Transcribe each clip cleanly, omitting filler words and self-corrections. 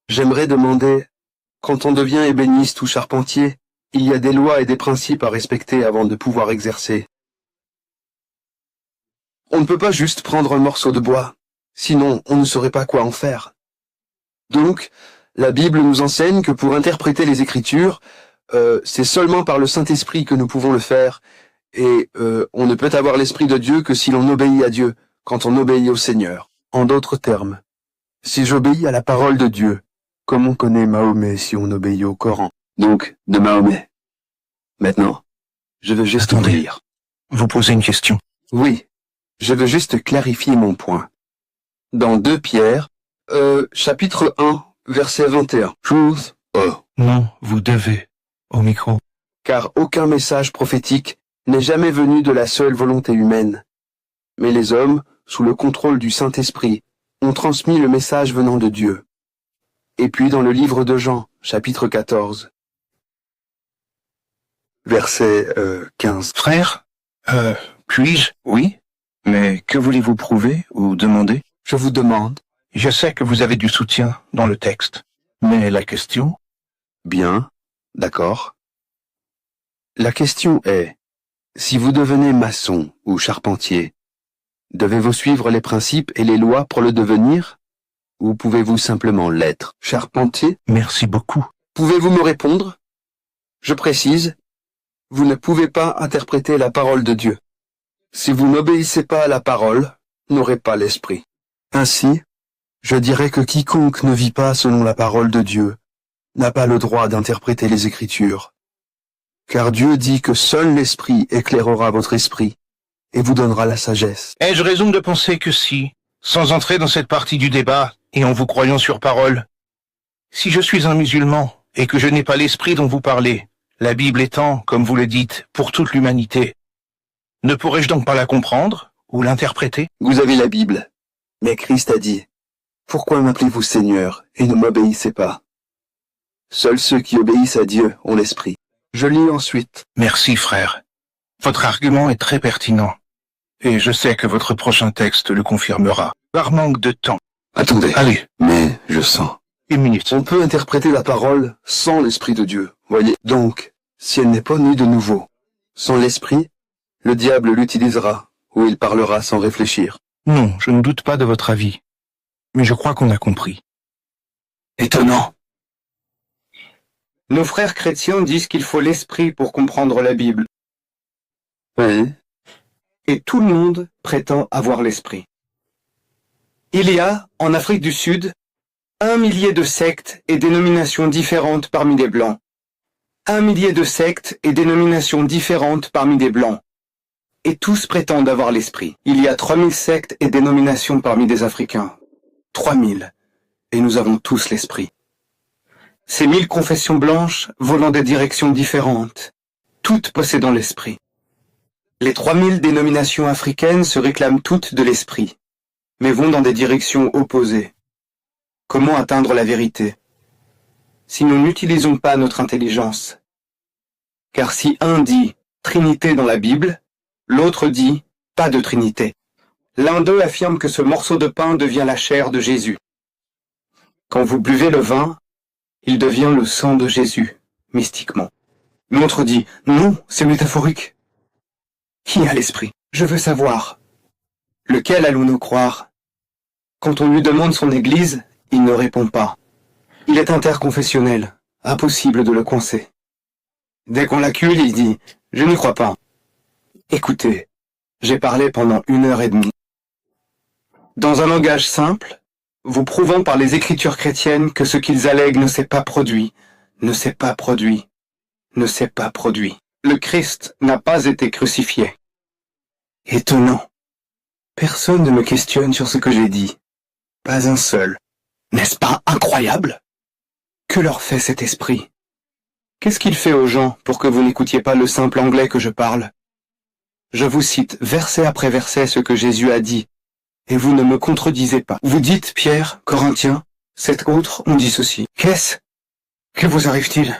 J'aimerais demander, quand on devient ébéniste ou charpentier, il y a des lois et des principes à respecter avant de pouvoir exercer. On ne peut pas juste prendre un morceau de bois, sinon on ne saurait pas quoi en faire. Donc, la Bible nous enseigne que pour interpréter les Écritures, c'est seulement par le Saint-Esprit que nous pouvons le faire, et on ne peut avoir l'Esprit de Dieu que si l'on obéit à Dieu, quand on obéit au Seigneur. En d'autres termes, si j'obéis à la parole de Dieu, comme on connaît Mahomet si on obéit au Coran. Donc, de Mahomet. Maintenant, je veux juste lire. Vous posez une question. Oui, je veux juste clarifier mon point. Dans 2 Pierre, chapitre 1, verset 21. Truth. Non, vous devez. Au micro. Car aucun message prophétique n'est jamais venu de la seule volonté humaine. Mais les hommes, sous le contrôle du Saint-Esprit, ont transmis le message venant de Dieu. Et puis dans le livre de Jean, chapitre 14, verset 15. Frère, puis-je? Oui. Mais que voulez-vous prouver ou demander? Je vous demande. Je sais que vous avez du soutien dans le texte. Mais la question? Bien, d'accord. La question est, si vous devenez maçon ou charpentier, devez-vous suivre les principes et les lois pour le devenir? Ou pouvez-vous simplement l'être? Charpentier? Merci beaucoup. Pouvez-vous me répondre? Je précise, vous ne pouvez pas interpréter la parole de Dieu. Si vous n'obéissez pas à la parole, n'aurez pas l'esprit. Ainsi, je dirais que quiconque ne vit pas selon la parole de Dieu n'a pas le droit d'interpréter les Écritures. Car Dieu dit que seul l'Esprit éclairera votre esprit et vous donnera la sagesse. Ai-je raison de penser que si, sans entrer dans cette partie du débat, et en vous croyant sur parole, si je suis un musulman et que je n'ai pas l'esprit dont vous parlez, la Bible étant, comme vous le dites, pour toute l'humanité, ne pourrais-je donc pas la comprendre ou l'interpréter? Vous avez la Bible, mais Christ a dit, « Pourquoi m'appelez-vous Seigneur et ne m'obéissez pas ?» Seuls ceux qui obéissent à Dieu ont l'esprit. Je lis ensuite. Merci, frère. Votre argument est très pertinent. Et je sais que votre prochain texte le confirmera. Par manque de temps. Attendez. Allez. Mais je sens. 1 minute. On peut interpréter la parole sans l'Esprit de Dieu, voyez. Donc, si elle n'est pas née de nouveau, sans l'Esprit, le diable l'utilisera, ou il parlera sans réfléchir. Non, je ne doute pas de votre avis. Mais je crois qu'on a compris. Étonnant. Nos frères chrétiens disent qu'il faut l'esprit pour comprendre la Bible. Oui. Et tout le monde prétend avoir l'esprit. Il y a, en Afrique du Sud, 1 millier de sectes et dénominations différentes parmi les Blancs. 1 millier de sectes et dénominations différentes parmi des Blancs. Et tous prétendent avoir l'esprit. Il y a 3000 sectes et dénominations parmi des Africains. 3000. Et nous avons tous l'esprit. Ces 1000 confessions blanches vont dans des directions différentes, toutes possédant l'esprit. Les 3000 dénominations africaines se réclament toutes de l'esprit, mais vont dans des directions opposées. Comment atteindre la vérité? Si nous n'utilisons pas notre intelligence. Car si un dit Trinité dans la Bible, l'autre dit pas de Trinité. L'un d'eux affirme que ce morceau de pain devient la chair de Jésus. Quand vous buvez le vin, il devient le sang de Jésus, mystiquement. L'autre dit, non, c'est métaphorique. Qui a l'esprit? Je veux savoir. Lequel allons-nous croire? Quand on lui demande son église, il ne répond pas. Il est interconfessionnel, impossible de le coincer. Dès qu'on l'accuse, il dit, je n'y crois pas. Écoutez, j'ai parlé pendant 1h30. Dans un langage simple, vous prouvant par les Écritures chrétiennes que ce qu'ils allèguent ne s'est pas produit, ne s'est pas produit, ne s'est pas produit. Le Christ n'a pas été crucifié. Étonnant. Personne ne me questionne sur ce que j'ai dit. Pas un seul. N'est-ce pas incroyable? Que leur fait cet esprit? Qu'est-ce qu'il fait aux gens pour que vous n'écoutiez pas le simple anglais que je parle? Je vous cite verset après verset ce que Jésus a dit. Et vous ne me contredisez pas. Vous dites, Pierre, Corinthiens, cet autre, on dit ceci. Qu'est-ce? Que vous arrive-t-il?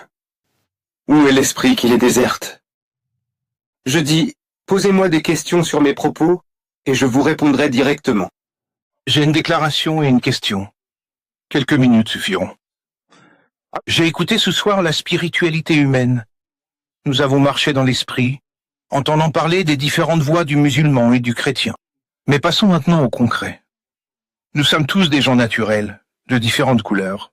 Où est l'esprit qui les déserte? Je dis, posez-moi des questions sur mes propos, et je vous répondrai directement. J'ai une déclaration et une question. Quelques minutes suffiront. J'ai écouté ce soir la spiritualité humaine. Nous avons marché dans l'esprit, entendant parler des différentes voies du musulman et du chrétien. Mais passons maintenant au concret. Nous sommes tous des gens naturels, de différentes couleurs.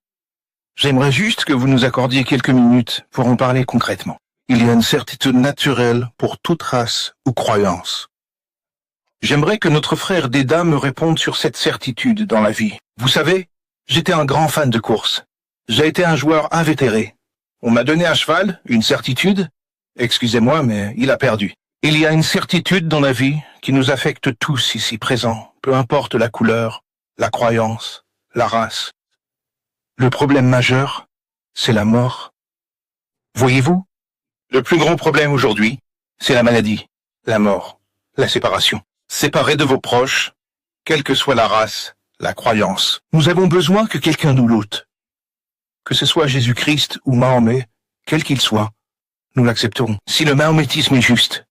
J'aimerais juste que vous nous accordiez quelques minutes pour en parler concrètement. Il y a une certitude naturelle pour toute race ou croyance. J'aimerais que notre frère Déda me réponde sur cette certitude dans la vie. Vous savez, j'étais un grand fan de course. J'ai été un joueur invétéré. On m'a donné un cheval, une certitude. Excusez-moi, mais il a perdu. Il y a une certitude dans la vie qui nous affecte tous ici présents, peu importe la couleur, la croyance, la race. Le problème majeur, c'est la mort. Voyez-vous, le plus grand problème aujourd'hui, c'est la maladie, la mort, la séparation. Séparés de vos proches, quelle que soit la race, la croyance. Nous avons besoin que quelqu'un nous l'ôte. Que ce soit Jésus-Christ ou Mahomet, quel qu'il soit, nous l'accepterons. Si le mahométisme est juste,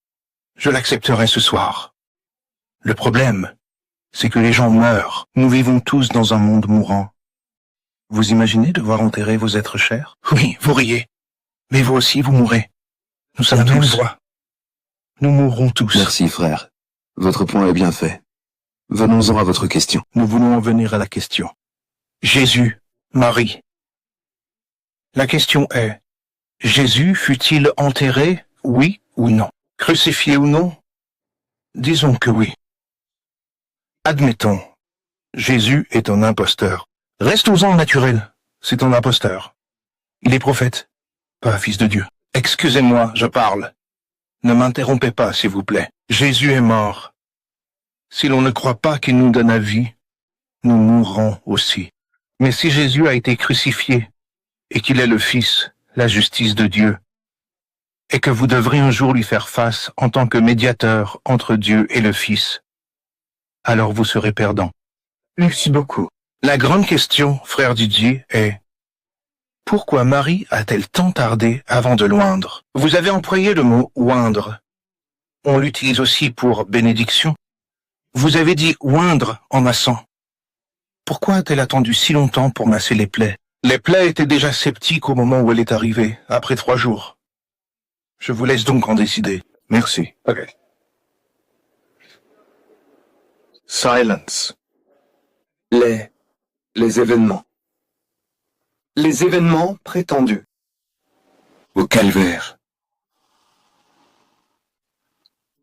je l'accepterai ce soir. Le problème, c'est que les gens meurent. Nous vivons tous dans un monde mourant. Vous imaginez devoir enterrer vos êtres chers? Oui, vous riez. Mais vous aussi, vous mourrez. Nous sommes tous. Nous mourrons tous. Merci, frère. Votre point est bien fait. Venons-en à votre question. Nous voulons en venir à la question. Jésus, Marie. La question est, Jésus fut-il enterré, oui ou non? Crucifié ou non? Disons que oui. Admettons, Jésus est un imposteur. Restons-en au naturel, c'est un imposteur. Il est prophète, pas fils de Dieu. Excusez-moi, je parle. Ne m'interrompez pas, s'il vous plaît. Jésus est mort. Si l'on ne croit pas qu'il nous donne la vie, nous mourrons aussi. Mais si Jésus a été crucifié, et qu'il est le Fils, la justice de Dieu, et que vous devrez un jour lui faire face en tant que médiateur entre Dieu et le Fils, alors vous serez perdant. Merci beaucoup. La grande question, frère Didier, est pourquoi Marie a-t-elle tant tardé avant de l'oindre? Vous avez employé le mot oindre. On l'utilise aussi pour bénédiction. Vous avez dit oindre en massant. Pourquoi a-t-elle attendu si longtemps pour masser les plaies? Les plaies étaient déjà sceptiques au moment où elle est arrivée, après 3 jours. Je vous laisse donc en décider. Merci. Ok. Silence. Les événements. Les événements prétendus. Au calvaire.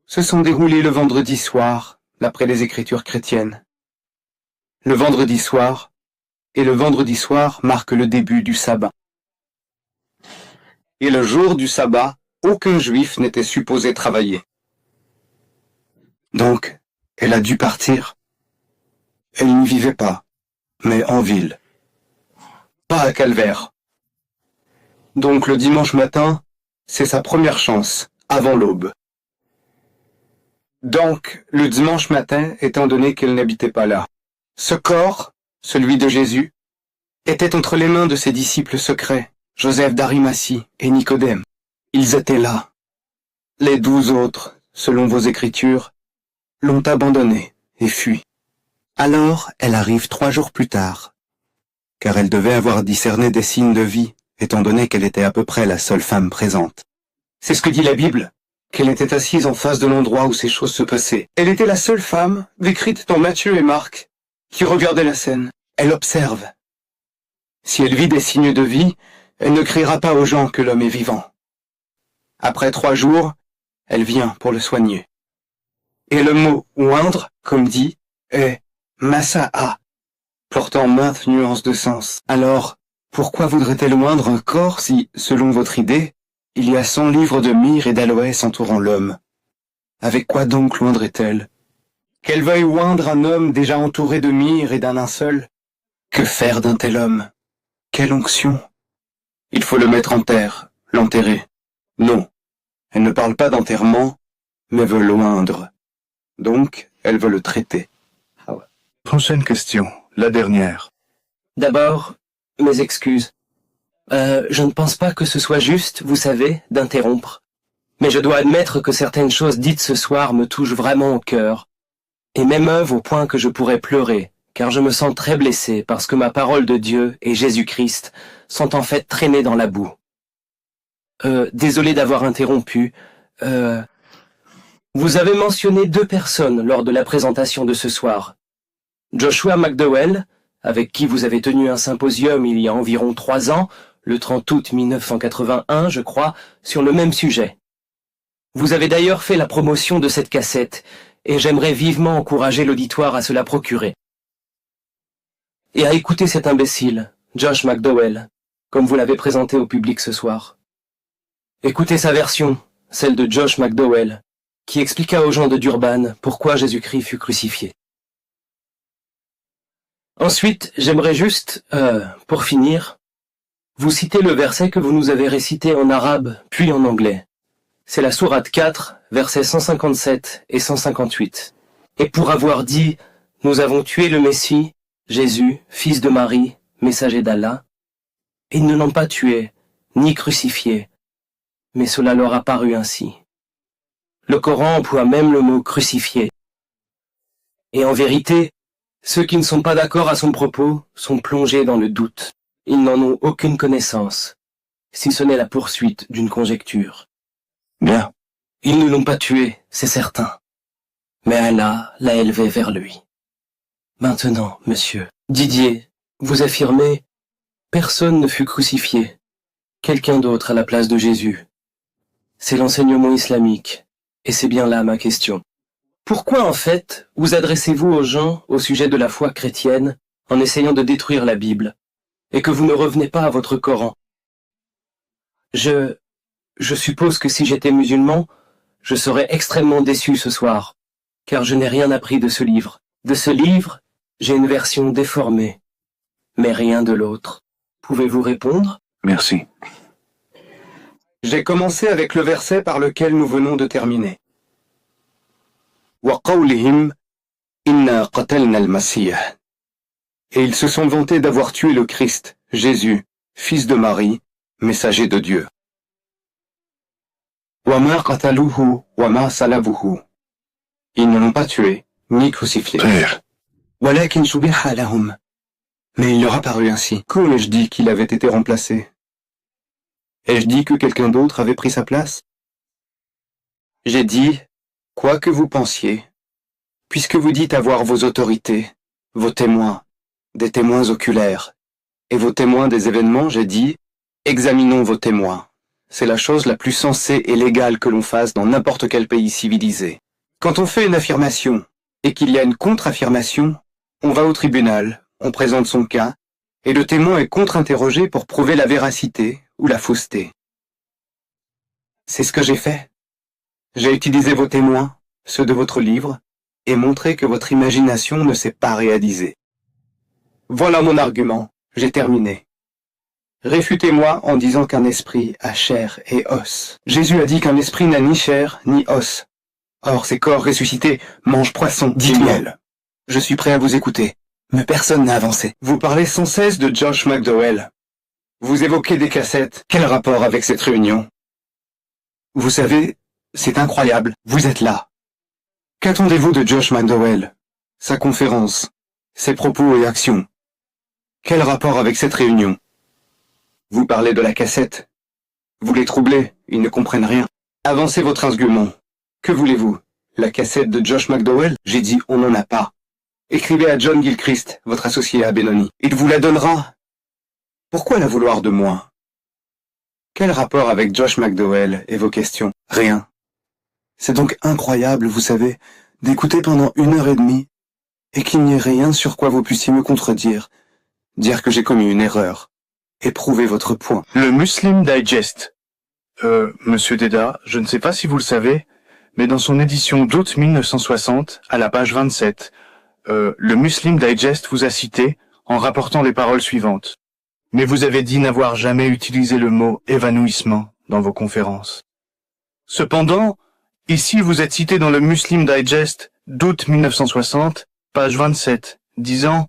Se sont déroulés le vendredi soir, d'après les Écritures chrétiennes. Le vendredi soir, et le vendredi soir marque le début du sabbat. Et le jour du sabbat, aucun juif n'était supposé travailler. Donc, elle a dû partir. Elle n'y vivait pas, mais en ville. Pas à Calvaire. Donc le dimanche matin, c'est sa première chance, avant l'aube. Donc, le dimanche matin, étant donné qu'elle n'habitait pas là, ce corps, celui de Jésus, était entre les mains de ses disciples secrets, Joseph d'Arimathie et Nicodème. Ils étaient là. Les 12 autres, selon vos Écritures, l'ont abandonné et fui. Alors, elle arrive 3 jours plus tard, car elle devait avoir discerné des signes de vie, étant donné qu'elle était à peu près la seule femme présente. C'est ce que dit la Bible, qu'elle était assise en face de l'endroit où ces choses se passaient. Elle était la seule femme, décrite dans Matthieu et Marc, qui regardait la scène. Elle observe. Si elle vit des signes de vie, elle ne criera pas aux gens que l'homme est vivant. Après 3 jours, elle vient pour le soigner. Et le mot « oindre », comme dit, est « massa'a », portant maintes nuances de sens. Alors, pourquoi voudrait-elle oindre un corps si, selon votre idée, il y a 100 livres de myrrhe et d'aloès entourant l'homme? Avec quoi donc l'oindrait-elle? Qu'elle veuille oindre un homme déjà entouré de myrrhe et d'un linceul? Que faire d'un tel homme? Quelle onction? Il faut le mettre en terre, l'enterrer. Non, elle ne parle pas d'enterrement, mais veut l'oindre. Donc, elle veut le traiter. Prochaine question, la dernière. D'abord, mes excuses. Je ne pense pas que ce soit juste, vous savez, d'interrompre. Mais je dois admettre que certaines choses dites ce soir me touchent vraiment au cœur, et m'émeuvent au point que je pourrais pleurer, car je me sens très blessé parce que ma parole de Dieu et Jésus-Christ sont en fait traînés dans la boue. Désolé d'avoir interrompu. Vous avez mentionné 2 personnes lors de la présentation de ce soir. Joshua McDowell, avec qui vous avez tenu un symposium il y a environ 3 ans, le 30 août 1981, je crois, sur le même sujet. Vous avez d'ailleurs fait la promotion de cette cassette, et j'aimerais vivement encourager l'auditoire à se la procurer. Et à écouter cet imbécile, Josh McDowell, comme vous l'avez présenté au public ce soir. Écoutez sa version, celle de Josh McDowell, qui expliqua aux gens de Durban pourquoi Jésus-Christ fut crucifié. Ensuite, j'aimerais juste, pour finir, vous citer le verset que vous nous avez récité en arabe, puis en anglais. C'est la sourate 4, versets 157 et 158. Et pour avoir dit, nous avons tué le Messie, Jésus, fils de Marie, messager d'Allah, ils ne l'ont pas tué, ni crucifié, mais cela leur a paru ainsi. Le Coran emploie même le mot crucifié. Et en vérité, ceux qui ne sont pas d'accord à son propos sont plongés dans le doute. Ils n'en ont aucune connaissance, si ce n'est la poursuite d'une conjecture. Bien. Ils ne l'ont pas tué, c'est certain. Mais Allah l'a élevé vers lui. Maintenant, monsieur, Didier, vous affirmez, personne ne fut crucifié. Quelqu'un d'autre à la place de Jésus. C'est l'enseignement islamique, et c'est bien là ma question. Pourquoi en fait vous adressez-vous aux gens au sujet de la foi chrétienne en essayant de détruire la Bible, et que vous ne revenez pas à votre Coran? Je suppose que si j'étais musulman, je serais extrêmement déçu ce soir, car je n'ai rien appris de ce livre. De ce livre, j'ai une version déformée, mais rien de l'autre. Pouvez-vous répondre? Merci. J'ai commencé avec le verset par lequel nous venons de terminer. وَقَوْلِهِمْ إِنَّا قَتَلْنَا الْمَسِيحَ. Et ils se sont vantés d'avoir tué le Christ, Jésus, fils de Marie, messager de Dieu. وَمَا قَتَلُوهُ وَمَا صَلَبُوهُ. Ils ne l'ont pas tué, ni crucifié. Père, وَلَكِنْ شُبِّهَ لَهُمْ. Mais il leur a paru ainsi. Quand ai-je dit qu'il avait été remplacé? Ai-je dit que quelqu'un d'autre avait pris sa place? J'ai dit, quoi que vous pensiez, puisque vous dites avoir vos autorités, vos témoins, des témoins oculaires, et vos témoins des événements, j'ai dit, examinons vos témoins. C'est la chose la plus sensée et légale que l'on fasse dans n'importe quel pays civilisé. Quand on fait une affirmation, et qu'il y a une contre-affirmation, on va au tribunal, on présente son cas, et le témoin est contre-interrogé pour prouver la véracité ou la fausseté. C'est ce que j'ai fait. J'ai utilisé vos témoins, ceux de votre livre, et montré que votre imagination ne s'est pas réalisée. Voilà mon argument, j'ai terminé. Réfutez-moi en disant qu'un esprit a chair et os. Jésus a dit qu'un esprit n'a ni chair ni os. Or, ces corps ressuscités mangent poisson, dites-moi. Je suis prêt à vous écouter, mais personne n'a avancé. Vous parlez sans cesse de Josh McDowell. Vous évoquez des cassettes. Quel rapport avec cette réunion? Vous savez, c'est incroyable, vous êtes là. Qu'attendez-vous de Josh McDowell? Sa conférence, ses propos et actions. Quel rapport avec cette réunion? Vous parlez de la cassette. Vous les troublez, ils ne comprennent rien. Avancez votre argument. Que voulez-vous? La cassette de Josh McDowell? J'ai dit on n'en a pas. Écrivez à John Gilchrist, votre associé à Benoni. Il vous la donnera. Pourquoi la vouloir de moi? Quel rapport avec Josh McDowell et vos questions? Rien. C'est donc incroyable, vous savez, d'écouter pendant 1h30 et qu'il n'y ait rien sur quoi vous puissiez me contredire, dire que j'ai commis une erreur et prouver votre point. le Muslim Digest. Monsieur Dédard, je ne sais pas si vous le savez, mais dans son édition d'août 1960, à la page 27, le Muslim Digest vous a cité en rapportant les paroles suivantes. Mais vous avez dit n'avoir jamais utilisé le mot évanouissement dans vos conférences. Cependant, ici vous êtes cité dans le Muslim Digest d'août 1960, page 27, disant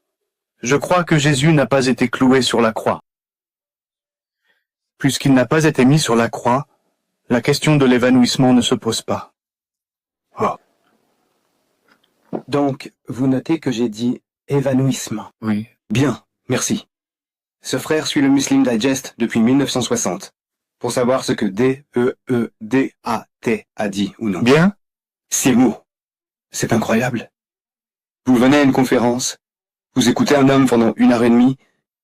« Je crois que Jésus n'a pas été cloué sur la croix. » Puisqu'il n'a pas été mis sur la croix, la question de l'évanouissement ne se pose pas. Oh. Donc, vous notez que j'ai dit Évanouissement. Oui. Bien, merci. Ce frère suit le Muslim Digest depuis 1960, pour savoir ce que D-E-E-D-A-T a dit ou non. Bien? Ces mots. C'est incroyable. Vous venez à une conférence, vous écoutez un homme pendant 1 heure et demie,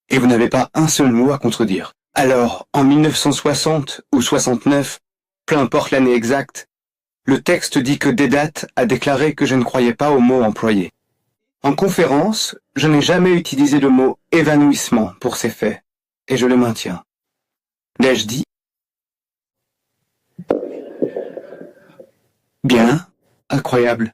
et vous n'avez pas un seul mot à contredire. Alors, en 1960 ou 69, peu importe l'année exacte, le texte dit que Dedat a déclaré que je ne croyais pas aux mots employés. En conférence, je n'ai jamais utilisé le mot évanouissement pour ces faits, et je le maintiens. L'ai-je dit? Bien, incroyable.